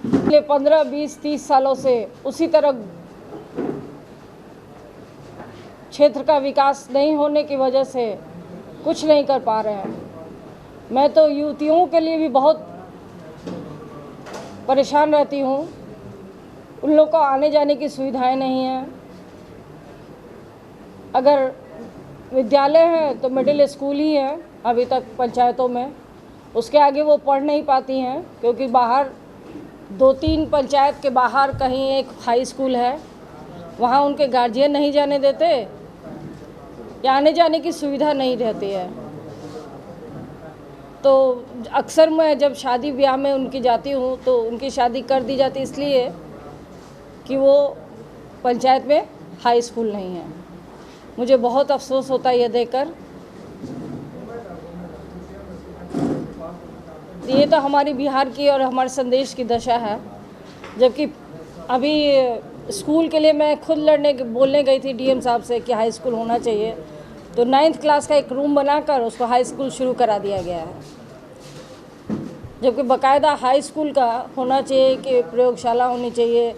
पिछले 15, 20, 30 सालों से उसी तरह क्षेत्र का विकास नहीं होने की वजह से कुछ नहीं कर पा रहे हैं। मैं तो युवतियों के लिए भी बहुत परेशान रहती हूँ। उन लोगों को आने जाने की सुविधाएं नहीं हैं। अगर विद्यालय है तो मिडिल स्कूल ही है अभी तक पंचायतों में, उसके आगे वो पढ़ नहीं पाती हैं क्योंकि बाहर 2-3 पंचायत के बाहर कहीं एक हाई स्कूल है, वहाँ उनके गार्जियन नहीं जाने देते या आने जाने की सुविधा नहीं रहती है। तो अक्सर मैं जब शादी ब्याह में उनकी जाती हूँ तो उनकी शादी कर दी जाती इसलिए कि वो पंचायत में हाई स्कूल नहीं है। मुझे बहुत अफसोस होता है ये देखकर। ये तो हमारी बिहार की और हमारे संदेश की दशा है। जबकि अभी स्कूल के लिए मैं खुद बोलने गई थी डीएम साहब से कि हाई स्कूल होना चाहिए, तो 9th क्लास का एक रूम बनाकर उसको हाई स्कूल शुरू करा दिया गया है। जबकि बाकायदा हाई स्कूल का होना चाहिए कि प्रयोगशाला होनी चाहिए,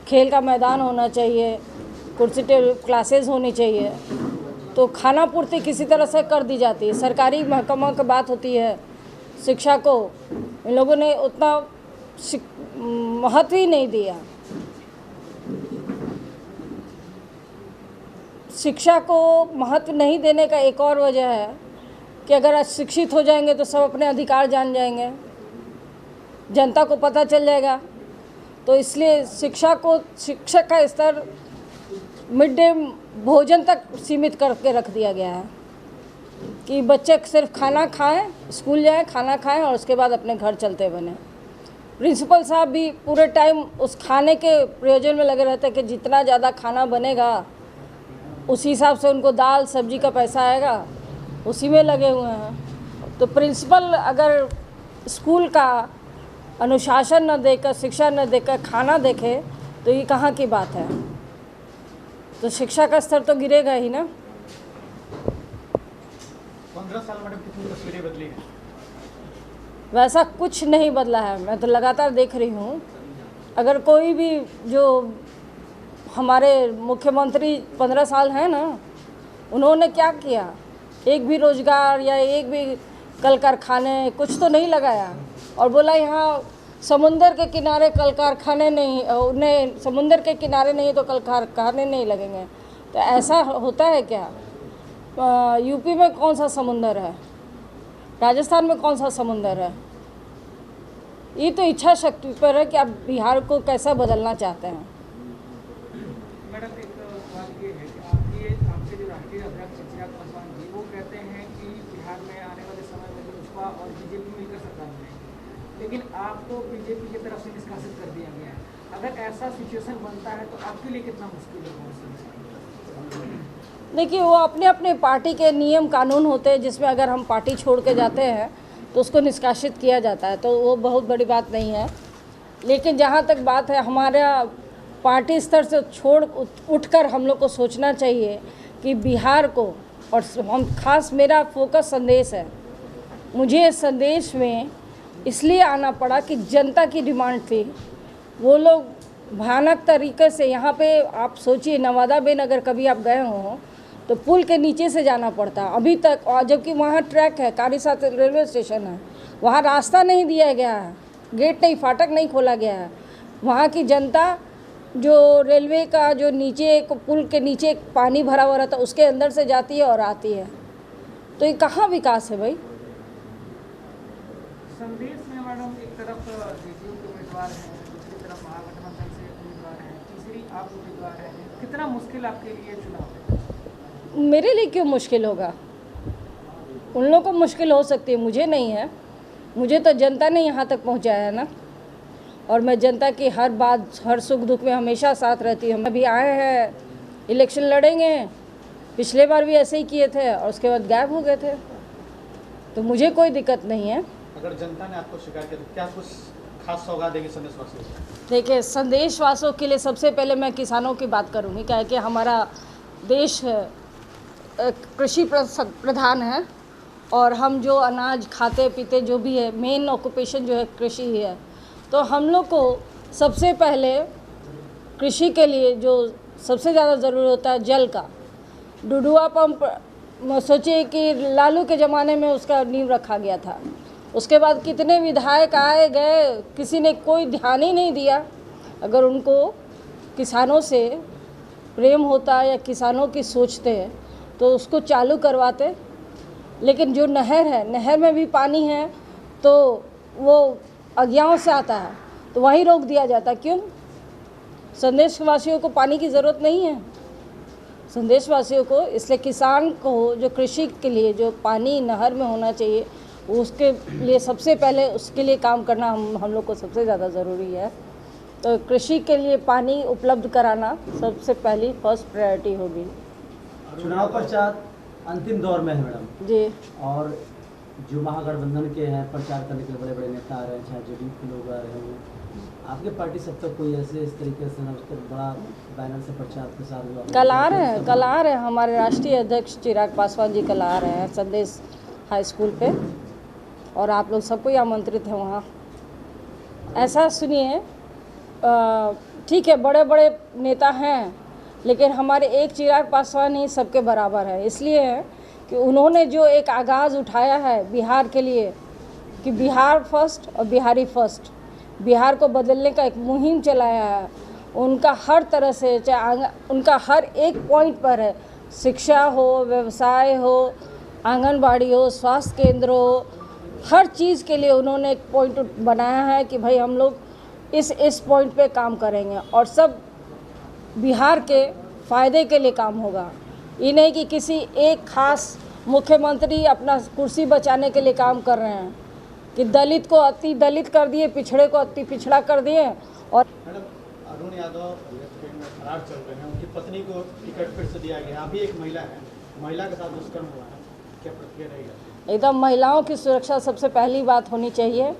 खेल का मैदान होना चाहिए, कुर्सी क्लासेस होनी चाहिए। तो खाना पूर्ति किसी तरह से कर दी जाती है। सरकारी महकमा की बात होती है, शिक्षा को इन लोगों ने उतना महत्व ही नहीं दिया। शिक्षा को महत्व नहीं देने का एक और वजह है कि अगर आज शिक्षित हो जाएंगे तो सब अपने अधिकार जान जाएंगे, जनता को पता चल जाएगा। तो इसलिए शिक्षा का स्तर मिड डे भोजन तक सीमित करके रख दिया गया है कि बच्चे सिर्फ खाना खाएं, स्कूल जाएं, खाना खाएं और उसके बाद अपने घर चलते बने। प्रिंसिपल साहब भी पूरे टाइम उस खाने के प्रयोजन में लगे रहते हैं कि जितना ज़्यादा खाना बनेगा उसी हिसाब से उनको दाल सब्जी का पैसा आएगा, उसी में लगे हुए हैं। तो प्रिंसिपल अगर स्कूल का अनुशासन न देकर, शिक्षा न देकर खाना देखे तो ये कहाँ की बात है। तो शिक्षा का स्तर तो गिरेगा ही ना। 15 साल मैडम कितनी तस्वीरें बदली हैं? वैसा कुछ नहीं बदला है, मैं तो लगातार देख रही हूँ। अगर कोई भी जो हमारे मुख्यमंत्री 15 साल हैं ना, उन्होंने क्या किया? एक भी रोजगार या एक भी कल कारखाने कुछ तो नहीं लगाया। और बोला यहाँ समुंदर के किनारे कल कारखाने नहीं, उन्हें समुंदर के किनारे नहीं तो कल कारखाने नहीं लगेंगे। तो ऐसा होता है क्या? यूपी में कौन सा समुंदर है? राजस्थान में कौन सा समुंदर है? ये तो इच्छा शक्ति पर है कि आप बिहार को कैसा बदलना चाहते हैं। मैडम एक बात ये है कि आपके जो राष्ट्रीय अध्यक्ष चिराग पासवान जी वो कहते हैं कि बिहार में आने वाले समय में भाजपा और बीजेपी मिलकर सरकार बनाएगी, लेकिन आपको बीजेपी की तरफ से निष्कासित कर दिया गया है। अगर ऐसा सिचुएशन बनता है तो आपके लिए कितना मुश्किल होगा? देखिए, वो अपने अपने पार्टी के नियम कानून होते हैं जिसमें अगर हम पार्टी छोड़ के जाते हैं तो उसको निष्कासित किया जाता है, तो वो बहुत बड़ी बात नहीं है। लेकिन जहाँ तक बात है, हमारा पार्टी स्तर से उठकर हम लोग को सोचना चाहिए कि बिहार को, और हम खास मेरा फोकस संदेश है। मुझे इस संदेश में इसलिए आना पड़ा कि जनता की डिमांड थी। वो लोग भयानक तरीके से यहाँ पे, आप सोचिए नवादा बेन अगर कभी आप गए हों तो पुल के नीचे से जाना पड़ता अभी तक, और जबकि वहाँ ट्रैक है, कारीसाथ रेलवे स्टेशन है, वहाँ रास्ता नहीं दिया गया है, गेट नहीं, फाटक नहीं खोला गया है। वहाँ की जनता जो रेलवे का जो नीचे एक पुल के नीचे एक पानी भरा हुआ रहता है उसके अंदर से जाती है और आती है। तो ये कहाँ विकास है भाई? संदेश में मैडम एक तरफ जेडीयू के उम्मीदवार हैं, दूसरी तरफ महागठबंधन से उम्मीदवार हैं, तीसरी आप उम्मीदवार हैं। कितना मुश्किल आपके लिए चुनाव है? मेरे लिए क्यों मुश्किल होगा? उन लोगों को मुश्किल हो सकती है, मुझे नहीं है। मुझे तो जनता ने यहाँ तक पहुँचाया है ना, और मैं जनता की हर बात, हर सुख दुख में हमेशा साथ रहती हूँ। अभी आए हैं, इलेक्शन लड़ेंगे, पिछले बार भी ऐसे ही किए थे और उसके बाद गायब हो गए थे। तो मुझे कोई दिक्कत नहीं है। अगर जनता ने आपको शिकायत की तो क्या कुछ खास सौगात देगी संदेशवासियों को? देखिए, संदेशवासियों के लिए सबसे पहले मैं किसानों की बात करूँगी, क्या है कि हमारा देश कृषि प्रधान है और हम जो अनाज खाते पीते जो भी है, मेन ऑक्यूपेशन जो है कृषि ही है। तो हम लोग को सबसे पहले कृषि के लिए जो सबसे ज़्यादा ज़रूरी होता है जल का। डुडुआ पंप सोचिए कि लालू के ज़माने में उसका नींव रखा गया था। उसके बाद कितने विधायक आए गए, किसी ने कोई ध्यान ही नहीं दिया। अगर उनको किसानों से प्रेम होता या किसानों की सोचते तो उसको चालू करवाते। लेकिन जो नहर है, नहर में भी पानी है तो वो अज्ञाओं से आता है तो वहीं रोक दिया जाता। क्यों? संदेशवासियों को पानी की ज़रूरत नहीं है। संदेशवासियों को, इसलिए किसान को जो कृषि के लिए जो पानी नहर में होना चाहिए उसके लिए सबसे पहले उसके लिए काम करना हम लोग को सबसे ज़्यादा ज़रूरी है। तो कृषि के लिए पानी उपलब्ध कराना सबसे पहली फर्स्ट प्रायोरिटी होगी। चुनाव पश्चात अंतिम दौर में है मैडम जी। और जो महागठबंधन के हैं प्रचार करने के लिए बड़े बड़े नेता आ रहे हैं, चाहे जेडीयू के लोग आ रहे हैं, आपके पार्टी सब तक कोई ऐसे इस तरीके से बड़ा बैनर से प्रचार प्रसार हुआ? कल आ रहे हैं हमारे राष्ट्रीय अध्यक्ष चिराग पासवान जी कल आ रहे हैं संदेश हाई स्कूल पे, और आप लोग सबको आमंत्रित हैं वहाँ। ऐसा सुनिए, ठीक है बड़े बड़े नेता हैं लेकिन हमारे एक चिराग पासवान ही सबके बराबर है। इसलिए कि उन्होंने जो एक आगाज़ उठाया है बिहार के लिए कि बिहार फर्स्ट और बिहारी फर्स्ट, बिहार को बदलने का एक मुहिम चलाया है। उनका हर तरह से, चाहे उनका हर एक पॉइंट पर है, शिक्षा हो, व्यवसाय हो, आंगनबाड़ी हो, स्वास्थ्य केंद्र हो, हर चीज़ के लिए उन्होंने एक पॉइंट बनाया है कि भाई हम लोग इस पॉइंट पे काम करेंगे और सब बिहार के फ़ायदे के लिए काम होगा। ये नहीं कि किसी एक खास मुख्यमंत्री अपना कुर्सी बचाने के लिए काम कर रहे हैं कि दलित को अति दलित कर दिए, पिछड़े को अति पिछड़ा कर दिए। और मैडम, अरुण यादव लेफ्टिनेंट में फरार चल रहे हैं, उनकी पत्नी को टिकट फिर से दिया गया। अभी एक महिला है, महिला के साथ दुष्कर्म हुआ है, क्या प्रतिक्रिया रहेगी? एकदम महिलाओं की सुरक्षा सबसे पहली बात होनी चाहिए,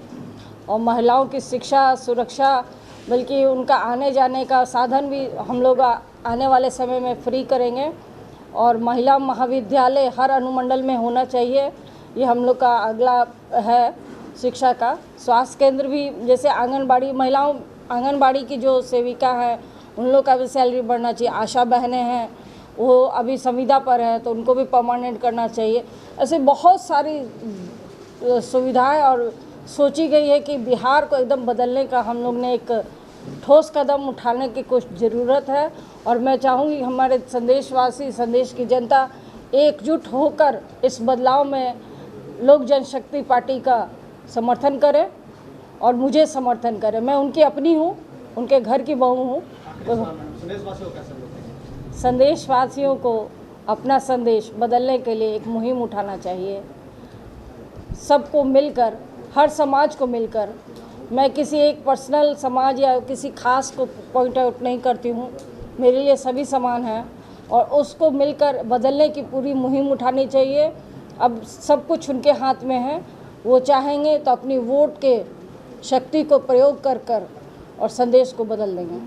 और महिलाओं की शिक्षा सुरक्षा, बल्कि उनका आने जाने का साधन भी हम लोग आने वाले समय में फ्री करेंगे। और महिला महाविद्यालय हर अनुमंडल में होना चाहिए, ये हम लोग का अगला है शिक्षा का। स्वास्थ्य केंद्र भी, जैसे आंगनबाड़ी, महिलाओं आंगनबाड़ी की जो सेविका हैं उन लोग का भी सैलरी बढ़ना चाहिए। आशा बहनें हैं वो अभी संविदा पर हैं तो उनको भी परमानेंट करना चाहिए। ऐसे बहुत सारी सुविधाएं और सोची गई है कि बिहार को एकदम बदलने का हम लोग ने एक ठोस कदम उठाने की कुछ ज़रूरत है। और मैं चाहूँगी हमारे संदेशवासी, संदेश की जनता एकजुट होकर इस बदलाव में लोक जनशक्ति पार्टी का समर्थन करें और मुझे समर्थन करें। मैं उनकी अपनी हूँ, उनके घर की बहू हूँ। तो संदेशवासियों को अपना संदेश बदलने के लिए एक मुहिम उठाना चाहिए, सबको मिलकर, हर समाज को मिलकर। मैं किसी एक पर्सनल समाज या किसी खास को पॉइंट आउट नहीं करती हूँ, मेरे लिए सभी समान हैं और उसको मिलकर बदलने की पूरी मुहिम उठानी चाहिए। अब सब कुछ उनके हाथ में है, वो चाहेंगे तो अपनी वोट के शक्ति को प्रयोग कर और संदेश को बदल देंगे।